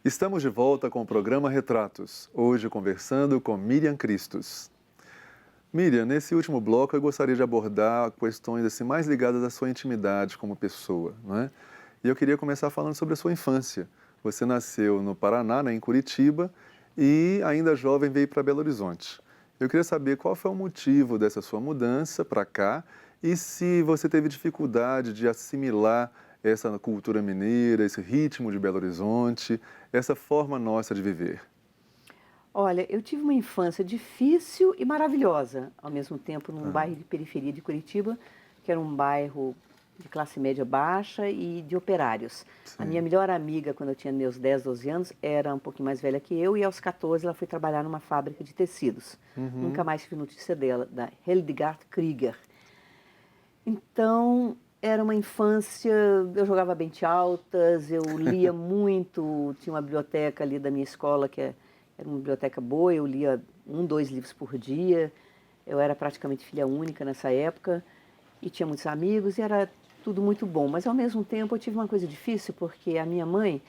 Estamos de volta com o programa Retratos, hoje conversando com Miriam Christos. Miriam, nesse último bloco eu gostaria de abordar questões assim, mais ligadas à sua intimidade como pessoa, não é? E eu queria começar falando sobre a sua infância. Você nasceu no Paraná, né, em Curitiba, e ainda jovem veio para Belo Horizonte. Eu queria saber qual foi o motivo dessa sua mudança para cá e se você teve dificuldade de assimilar essa cultura mineira, esse ritmo de Belo Horizonte, essa forma nossa de viver. Olha, eu tive uma infância difícil e maravilhosa, ao mesmo tempo, num Ah, bairro de periferia de Curitiba, que era um bairro de classe média baixa e de operários. A minha sim. melhor amiga, quando eu tinha meus 10, 12 anos, era um pouquinho mais velha que eu, e aos 14 ela foi trabalhar numa fábrica de tecidos. Nunca Uhum. mais tive notícia dela, da Hildegard Krieger. Então, era uma infância, eu jogava bem altas, eu lia muito, tinha uma biblioteca ali da minha escola era uma biblioteca boa, eu lia 2 livros por dia, eu era praticamente filha única nessa época e tinha muitos amigos e era tudo muito bom. Mas ao mesmo tempo eu tive uma coisa difícil porque a minha mãe,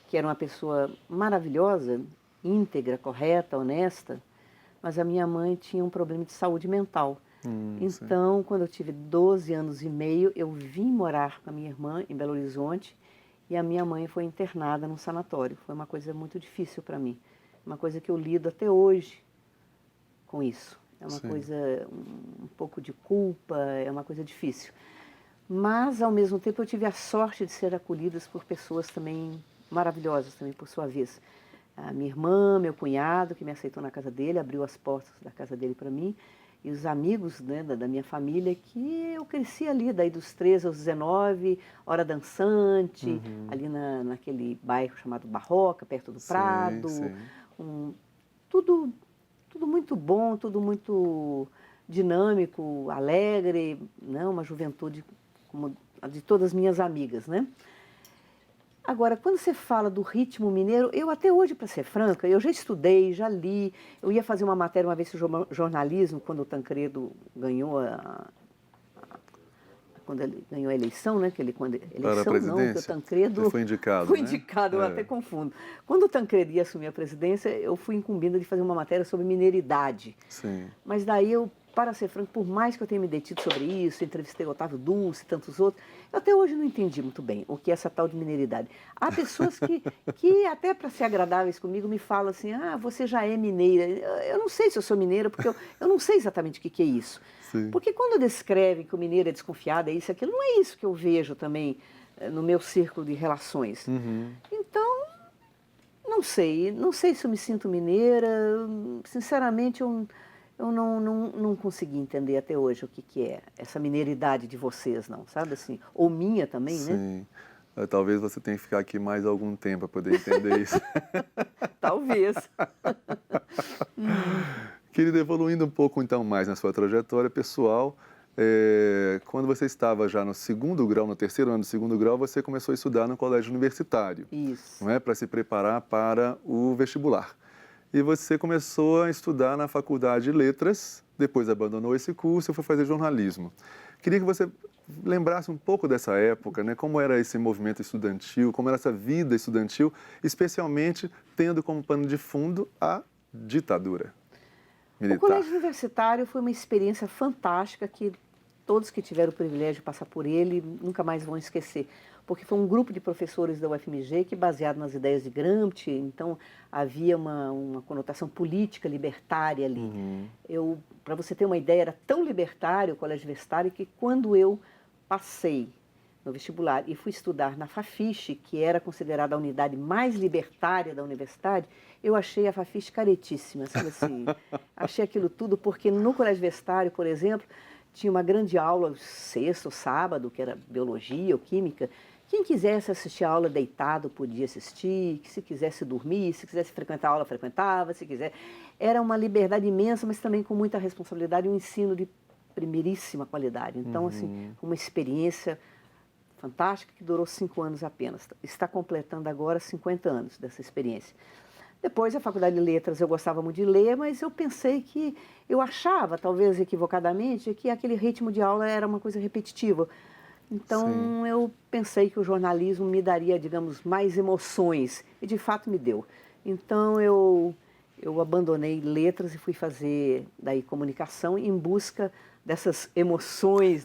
que era uma pessoa maravilhosa, íntegra, correta, honesta, mas a minha mãe tinha um problema de saúde mental. Sim. Então, quando eu tive 12 anos e meio, eu vim morar com a minha irmã em Belo Horizonte e a minha mãe foi internada num sanatório. Foi uma coisa muito difícil para mim, uma coisa que eu lido até hoje com isso. É uma Sim. coisa, um pouco de culpa, é uma coisa difícil. Mas, ao mesmo tempo, eu tive a sorte de ser acolhida por pessoas também maravilhosas, também por sua vez. A minha irmã, meu cunhado, que me aceitou na casa dele, abriu as portas da casa dele para mim, e os amigos, né, da minha família, que eu cresci ali, daí dos 13 aos 19, hora dançante, Uhum. ali naquele bairro chamado Barroca, perto do Sim, Prado, sim. um, tudo, tudo muito bom, tudo muito dinâmico, alegre, né? Uma juventude como a de todas as minhas amigas, né? Agora, quando você fala do ritmo mineiro, eu até hoje, para ser franca, eu já estudei, já li, eu ia fazer uma matéria uma vez sobre jornalismo, quando o Tancredo ganhou quando ele ganhou a eleição, né? Para a Eleição não, que o presidência? Ele Tancredo foi indicado, foi né? indicado, eu até É, confundo. Quando o Tancredo ia assumir a presidência, eu fui incumbida de fazer uma matéria sobre mineridade. sim. Mas daí eu, para ser franco, por mais que eu tenha me detido sobre isso, entrevistei o Otávio Dulce e tantos outros, eu até hoje não entendi muito bem o que é essa tal de mineridade. Há pessoas que até para ser agradáveis comigo, me falam assim, ah, você já é mineira. Eu não sei se eu sou mineira, porque eu não sei exatamente o que é isso. Sim. Porque quando descrevem que o mineiro é desconfiado, é isso, aquilo, não é isso que eu vejo também no meu círculo de relações. Uhum. Então, não sei se eu me sinto mineira, sinceramente eu não consegui entender até hoje o que é essa mineiridade de vocês, não, sabe assim? Ou minha também, né? Sim. Talvez você tenha que ficar aqui mais algum tempo para poder entender isso. Talvez. Hum. Querido, evoluindo um pouco então mais na sua trajetória pessoal, quando você estava já no segundo grau, no terceiro ano do segundo grau, você começou a estudar no colégio universitário, Isso. não é? Para se preparar para o vestibular. E você começou a estudar na Faculdade de Letras, depois abandonou esse curso e foi fazer jornalismo. Queria que você lembrasse um pouco dessa época, né? Como era esse movimento estudantil, como era essa vida estudantil, especialmente tendo como pano de fundo a ditadura O militar. colégio universitário foi uma experiência fantástica que todos que tiveram o privilégio de passar por ele nunca mais vão esquecer, porque foi um grupo de professores da UFMG que, baseado nas ideias de Gramsci, então havia uma conotação política libertária ali. Uhum. Para você ter uma ideia, era tão libertário o colégio universitário que quando eu passei no vestibular e fui estudar na Fafiche, que era considerada a unidade mais libertária da universidade, eu achei a Fafiche caretíssima, sabe assim? Achei aquilo tudo porque no colégio universitário, por exemplo, tinha uma grande aula sexta ou sábado, que era biologia ou química. Quem quisesse assistir a aula deitado podia assistir, que se quisesse dormir, se quisesse frequentar a aula, frequentava, se quiser. Era uma liberdade imensa, mas também com muita responsabilidade e um ensino de primeiríssima qualidade. Então, assim, Uhum. uma experiência fantástica que durou 5 anos apenas. Está completando agora 50 anos dessa experiência. Depois, a Faculdade de Letras, eu gostava muito de ler, mas eu pensei que, eu achava, talvez equivocadamente, que aquele ritmo de aula era uma coisa repetitiva. Então, eu pensei que o jornalismo me daria, digamos, mais emoções, e de fato me deu. Então, eu abandonei letras e fui fazer daí comunicação em busca dessas emoções,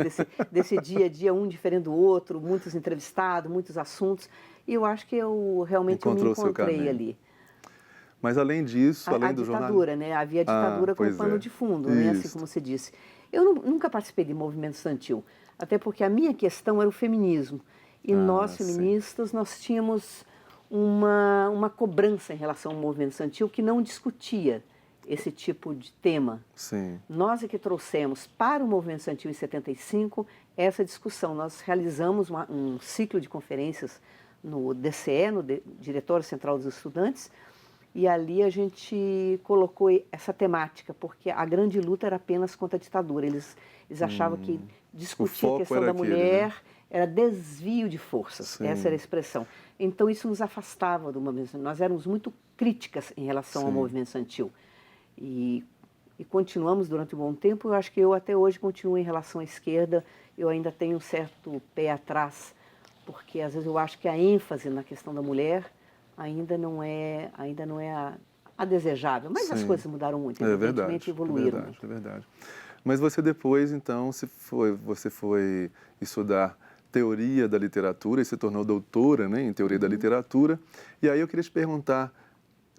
desse dia a dia, um diferente do outro, muitos entrevistados, muitos assuntos, e eu acho que eu realmente me Encontrou o seu encontrei caminho. ali. Mas além disso, A além do jornalismo... ditadura, né? Havia a Ah, ditadura como pois pano é. de fundo, né? Assim Isso. como você disse. Eu nunca participei de movimento estudantil, até porque a minha questão era o feminismo. E Ah, nós, sim. feministas, nós tínhamos uma cobrança em relação ao movimento estudantil que não discutia esse tipo de tema. Sim. Nós é que trouxemos para o movimento estudantil em 75 essa discussão. Nós realizamos um ciclo de conferências no DCE, no Diretório Central dos Estudantes, e ali a gente colocou essa temática, porque a grande luta era apenas contra a ditadura. Eles achavam que O discutir a foco questão era da aquele, né? mulher era desvio de forças, essa era a Sim, expressão. Então isso nos afastava do movimento. Nós éramos muito críticas em relação ao sim. movimento estudantil. E, e continuamos durante um bom tempo. Eu acho que eu até hoje continuo em relação à esquerda. Eu ainda tenho um certo pé atrás, porque às vezes eu acho que a ênfase na questão da mulher ainda não é a desejável. Mas as Sim. coisas mudaram muito, É evidentemente, verdade, é evoluíram verdade, muito. é verdade. Mas você depois, então, você foi estudar teoria da literatura e se tornou doutora, né, em teoria da literatura. E aí eu queria te perguntar,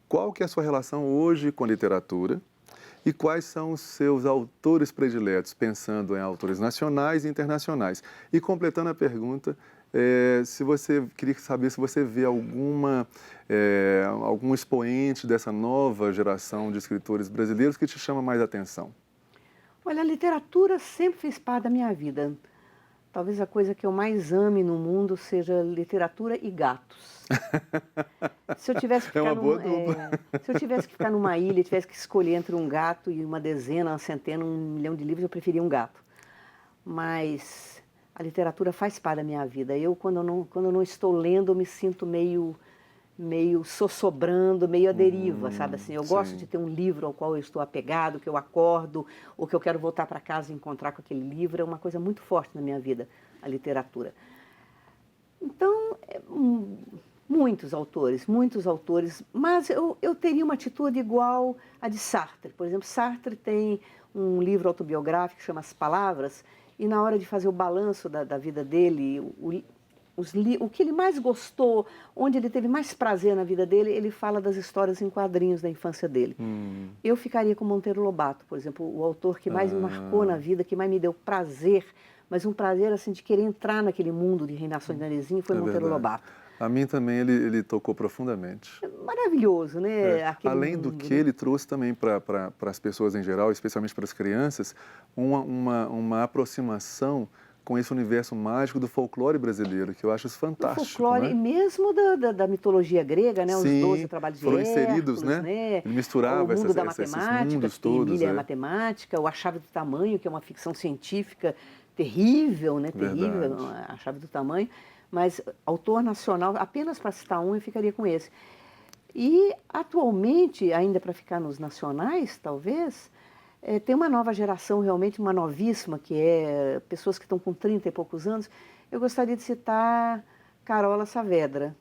qual que é a sua relação hoje com a literatura e quais são os seus autores prediletos, pensando em autores nacionais e internacionais? E completando a pergunta, se você queria saber se você vê algum expoente dessa nova geração de escritores brasileiros que te chama mais atenção. Olha, a literatura sempre fez parte da minha vida. Talvez a coisa que eu mais ame no mundo seja literatura e gatos. Se eu tivesse que É ficar uma boa dupla. se eu tivesse que ficar numa ilha, tivesse que escolher entre um gato e uma dezena, uma centena, 1 milhão de livros, eu preferia um gato. Mas a literatura faz parte da minha vida. Quando eu não estou lendo, eu me sinto meio sossobrando, meio à deriva, sabe assim? Eu gosto de Sim, ter um livro ao qual eu estou apegado, que eu acordo, ou que eu quero voltar para casa e encontrar com aquele livro. É uma coisa muito forte na minha vida, a literatura. Então, muitos autores, mas eu teria uma atitude igual a de Sartre. Por exemplo, Sartre tem um livro autobiográfico que chama As Palavras, e na hora de fazer o balanço da vida dele, o que ele mais gostou, onde ele teve mais prazer na vida dele, ele fala das histórias em quadrinhos da infância dele. Eu ficaria com Monteiro Lobato, por exemplo, o autor que mais me marcou na ah, vida, que mais me deu prazer, mas um prazer assim de querer entrar naquele mundo de Reinações de Narizinho, foi é Monteiro verdade. Lobato. A mim também ele tocou profundamente. Maravilhoso, É, né? Aquele além do mundo, que né? ele trouxe também para as pessoas em geral, especialmente para as crianças, uma aproximação com esse universo mágico do folclore brasileiro, que eu acho isso Do fantástico, folclore e né? mesmo da mitologia grega, né? Os 12 Sim, trabalhos de foram inseridos, Hércules, né? né? Ele O misturava mundo da esses matemática, mundos que todos, Emília é é matemática, o A Chave do Tamanho, que é uma ficção científica terrível, né? Terrível, verdade. A Chave do Tamanho. Mas autor nacional, apenas para citar um, eu ficaria com esse. E, atualmente, ainda para ficar nos nacionais, talvez, tem uma nova geração, realmente uma novíssima, que é pessoas que estão com 30 e poucos anos. Eu gostaria de citar Carola Saavedra.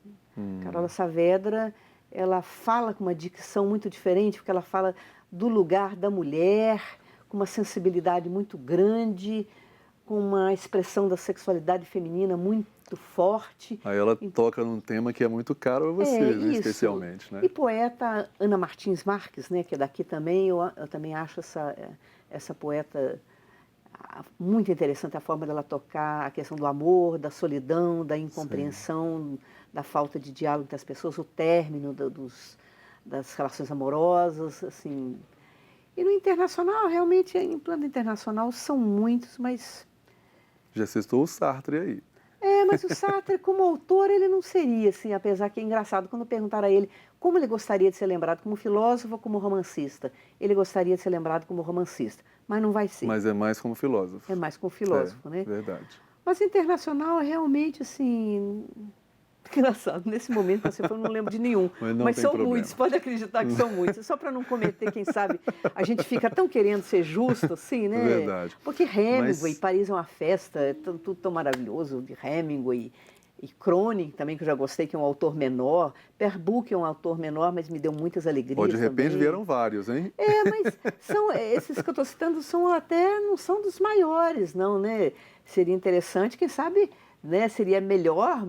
Carola Saavedra, ela fala com uma dicção muito diferente, porque ela fala do lugar da mulher, com uma sensibilidade muito grande, com uma expressão da sexualidade feminina muito forte. Aí ela toca num tema que é muito caro a É você, né? isso. Especialmente, E né? poeta Ana Martins Marques, né, que é daqui também, eu também acho essa poeta muito interessante, a forma dela tocar a questão do amor, da solidão, da Sim. incompreensão, da falta de diálogo entre as pessoas, o término das relações amorosas, assim. E no internacional, realmente, em plano internacional, são muitos, mas Já citou o Sartre aí. mas o Sartre, como autor, ele não seria assim, apesar que é engraçado, quando perguntaram a ele como ele gostaria de ser lembrado, como filósofo ou como romancista, ele gostaria de ser lembrado como romancista, mas não vai ser, Mas é mais como é filósofo. mais como É, filósofo, né? verdade. Mas internacional, realmente, assim, engraçado, nesse momento que você falou, eu não lembro de nenhum. Mas são problema. muitos, pode acreditar que são muitos. Só para não cometer, quem sabe, a gente fica tão querendo ser justo, assim, né? Verdade. Porque Hemingway, Paris é uma festa, é tudo tão maravilhoso, de Hemingway. E Cronin também, que eu já gostei, que é um autor menor. Per Buch é um autor menor, mas me deu muitas alegrias Ou de repente também. vieram vários, hein? Mas esses que eu estou citando não são dos maiores, não, né? Seria interessante, quem sabe, né, seria melhor,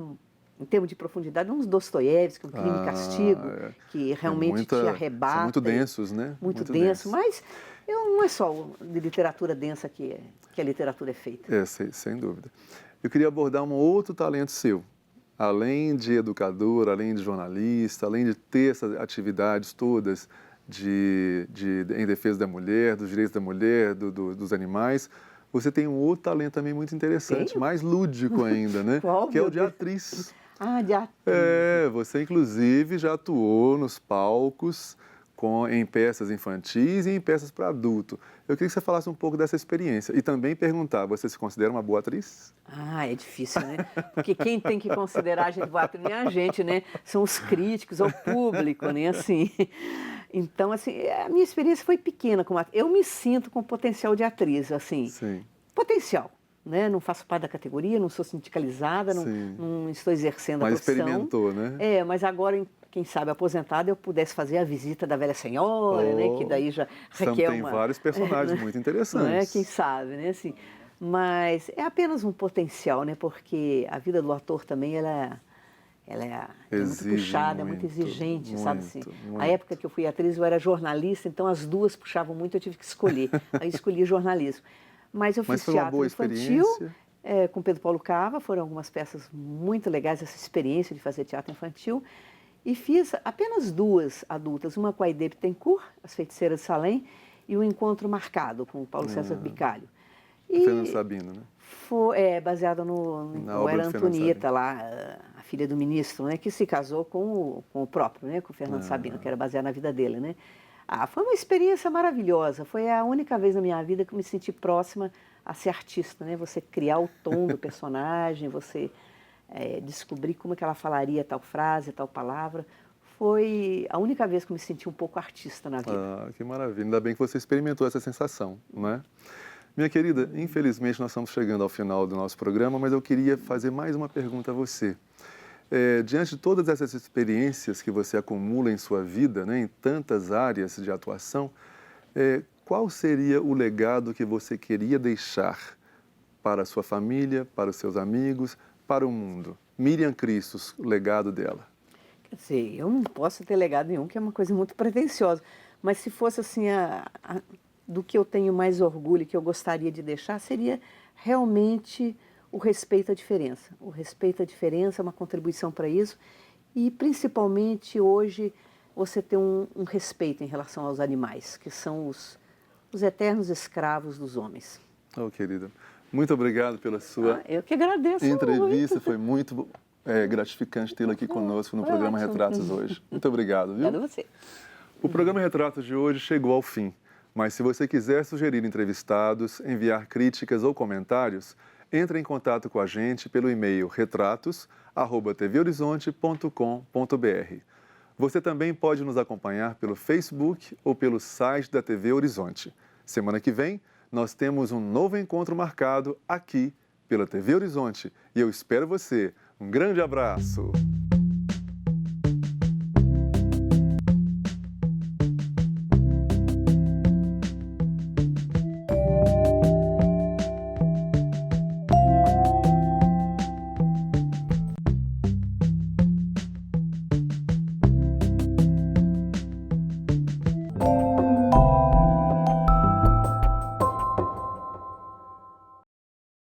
em termos de profundidade, uns Dostoiévski, um Crime e Castigo, que realmente te arrebata. São muito densos, né? Muito denso, mas não é só de literatura densa que a literatura é feita. Sem dúvida. Eu queria abordar um outro talento seu. Além de educador, além de jornalista, além de ter essas atividades todas em defesa da mulher, dos direitos da mulher, dos animais, você tem um outro talento também muito interessante, mais lúdico ainda, né? Qual, que é o de atriz. De atriz. Você inclusive já atuou nos palcos em peças infantis e em peças para adulto. Eu queria que você falasse um pouco dessa experiência e também perguntar, você se considera uma boa atriz? É difícil, né? Porque quem tem que considerar a gente boa atriz não é a gente, né? São os críticos, é o público, né? Assim, então, assim, a minha experiência foi pequena como atriz. Eu me sinto com potencial de atriz, assim. Sim. Potencial. Né? Não faço parte da categoria, não sou sindicalizada, não estou exercendo a profissão. Mas experimentou, né? Mas agora, quem sabe, aposentada, eu pudesse fazer a visita da velha senhora, né? Que daí já requer tem vários personagens muito interessantes. Não é? Quem sabe, né? Assim, mas é apenas um potencial, né? Porque a vida do ator também, ela é muito puxada, é muito exigente, sabe assim? Muito. A época que eu fui atriz, eu era jornalista, então as duas puxavam muito, eu tive que escolher. Aí escolhi jornalismo. Mas eu fiz teatro infantil com Pedro Paulo Cava, foram algumas peças muito legais, essa experiência de fazer teatro infantil. E fiz apenas duas adultas, uma com a Aide Bittencourt, As Feiticeiras de Salem, e O Encontro Marcado, com o Paulo César Bicalho. E Fernando Sabino, né? Foi baseada no Era Antonieta, lá, a filha do ministro, né, que se casou com o próprio, né, com o Fernando Sabino, que era baseada na vida dele, né? Foi uma experiência maravilhosa. Foi a única vez na minha vida que eu me senti próxima a ser artista, né? Você criar o tom do personagem, você descobrir como é que ela falaria tal frase, tal palavra. Foi a única vez que eu me senti um pouco artista na vida. Que maravilha. Ainda bem que você experimentou essa sensação, não é? Minha querida, infelizmente nós estamos chegando ao final do nosso programa, mas eu queria fazer mais uma pergunta a você. Diante de todas essas experiências que você acumula em sua vida, né, em tantas áreas de atuação, qual seria o legado que você queria deixar para a sua família, para os seus amigos, para o mundo? Miriam Christos, o legado dela. Quer dizer, eu não posso ter legado nenhum, que é uma coisa muito pretensiosa, mas se fosse assim, do que eu tenho mais orgulho, que eu gostaria de deixar, seria realmente o respeito à diferença. O respeito à diferença é uma contribuição para isso e, principalmente, hoje, você ter um respeito em relação aos animais, que são os eternos escravos dos homens. Querida, muito obrigado pela sua eu que agradeço entrevista. muito. Foi muito gratificante tê-la aqui conosco no programa Retratos hoje. Muito obrigado, viu? Obrigada a você. O programa Retratos de hoje chegou ao fim, mas se você quiser sugerir entrevistados, enviar críticas ou comentários, entre em contato com a gente pelo e-mail retratos@tvhorizonte.com.br. Você também pode nos acompanhar pelo Facebook ou pelo site da TV Horizonte. Semana que vem, nós temos um novo encontro marcado aqui pela TV Horizonte e eu espero você. Um grande abraço!